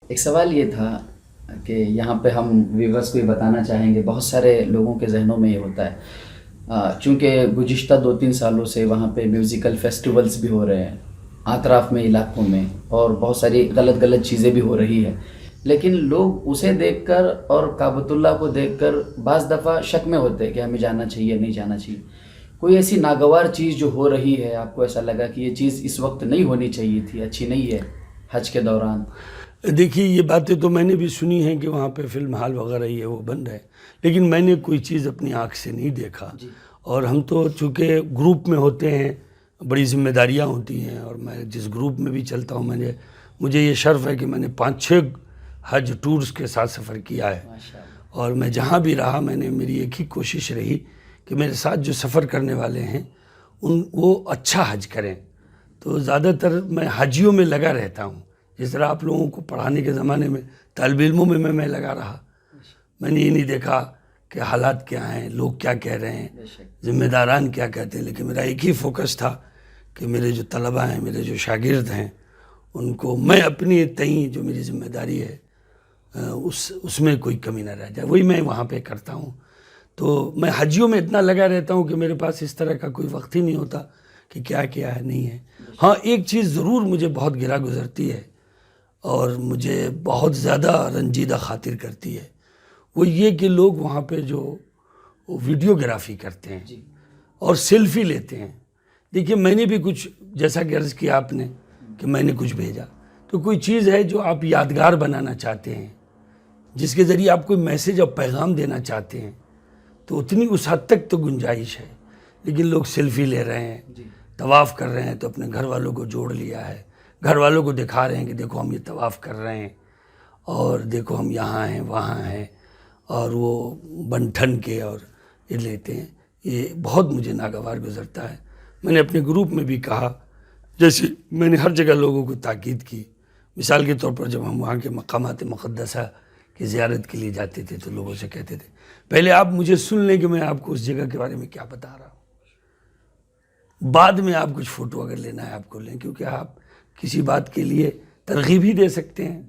ایک سوال یہ تھا کہ یہاں پہ ہم ویورس کو یہ بتانا چاہیں گے، بہت سارے لوگوں کے ذہنوں میں یہ ہوتا ہے چونکہ گزشتہ 2-3 سالوں سے وہاں پہ میوزیکل فیسٹیولز بھی ہو رہے ہیں اطراف میں علاقوں میں، اور بہت ساری غلط چیزیں بھی ہو رہی ہے، لیکن لوگ اسے دیکھ کر اور کعبۃ اللہ کو دیکھ کر بعض دفعہ شک میں ہوتے ہیں کہ ہمیں جانا چاہیے نہیں جانا چاہیے۔ کوئی ایسی ناگوار چیز جو ہو رہی ہے، آپ کو ایسا لگا کہ یہ چیز اس وقت نہیں ہونی چاہیے تھی، اچھی نہیں ہے حج کے دوران؟ دیکھیے، یہ باتیں تو میں نے بھی سنی ہیں کہ وہاں پہ فلم ہال وغیرہ یہ وہ بند ہے، لیکن میں نے کوئی چیز اپنی آنکھ سے نہیں دیکھا۔ اور ہم تو چونکہ گروپ میں ہوتے ہیں، بڑی ذمہ داریاں ہوتی ہیں، اور میں جس گروپ میں بھی چلتا ہوں مجھے یہ شرف ہے کہ میں نے 5-6 حج ٹورز کے ساتھ سفر کیا ہے، اور میں جہاں بھی رہا میری ایک ہی کوشش رہی کہ میرے ساتھ جو سفر کرنے والے ہیں وہ اچھا حج کریں۔ تو زیادہ تر میں حجیوں میں لگا رہتا ہوں، جس طرح آپ لوگوں کو پڑھانے کے زمانے میں طالب علموں میں میں لگا رہا۔ میں نے یہ نہیں دیکھا کہ حالات کیا ہیں، لوگ کیا کہہ رہے ہیں، ذمہ داران کیا کہتے ہیں، لیکن میرا ایک ہی فوکس تھا کہ میرے جو طلباء ہیں، میرے جو شاگرد ہیں، ان کو میں اپنی تئیں جو میری ذمہ داری ہے اس میں کوئی کمی نہ رہ جائے، وہی میں وہاں پہ کرتا ہوں۔ تو میں حجیوں میں اتنا لگا رہتا ہوں کہ میرے پاس اس طرح کا کوئی وقت ہی نہیں ہوتا کہ کیا کیا ہے نہیں ہے۔ ہاں، ایک چیز ضرور مجھے بہت گرا گزرتی ہے اور مجھے بہت زیادہ رنجیدہ خاطر کرتی ہے، وہ یہ کہ لوگ وہاں پہ جو ویڈیوگرافی کرتے ہیں اور سیلفی لیتے ہیں۔ دیکھیے، میں نے بھی کچھ، جیسا کہ عرض کیا آپ نے کہ میں نے کچھ بھیجا، تو کوئی چیز ہے جو آپ یادگار بنانا چاہتے ہیں، جس کے ذریعے آپ کوئی میسیج اور پیغام دینا چاہتے ہیں، تو اتنی اس حد تک تو گنجائش ہے۔ لیکن لوگ سیلفی لے رہے ہیں، طواف کر رہے ہیں تو اپنے گھر والوں کو جوڑ لیا ہے، گھر والوں کو دکھا رہے ہیں کہ دیکھو ہم یہ طواف کر رہے ہیں، اور دیکھو ہم یہاں ہیں وہاں ہیں، اور وہ بن ٹھن کے اور یہ لیتے ہیں۔ یہ بہت مجھے ناگوار گزرتا ہے۔ میں نے اپنے گروپ میں بھی کہا، جیسے میں نے ہر جگہ لوگوں کو تاکید کی، مثال کے طور پر جب ہم وہاں کے مقامات مقدسہ کی زیارت کے لیے جاتے تھے تو لوگوں سے کہتے تھے پہلے آپ مجھے سن لیں کہ میں آپ کو اس جگہ کے بارے میں کیا بتا رہا ہوں، بعد میں آپ کچھ فوٹو اگر لینا ہے آپ کو لیں، کیونکہ آپ کسی بات کے لیے ترغیب ہی دے سکتے ہیں۔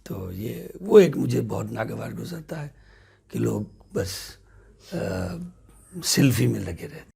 تو یہ وہ ایک مجھے بہت ناگوار گزرتا ہے کہ لوگ بس سیلفی میں لگے رہتے ہیں۔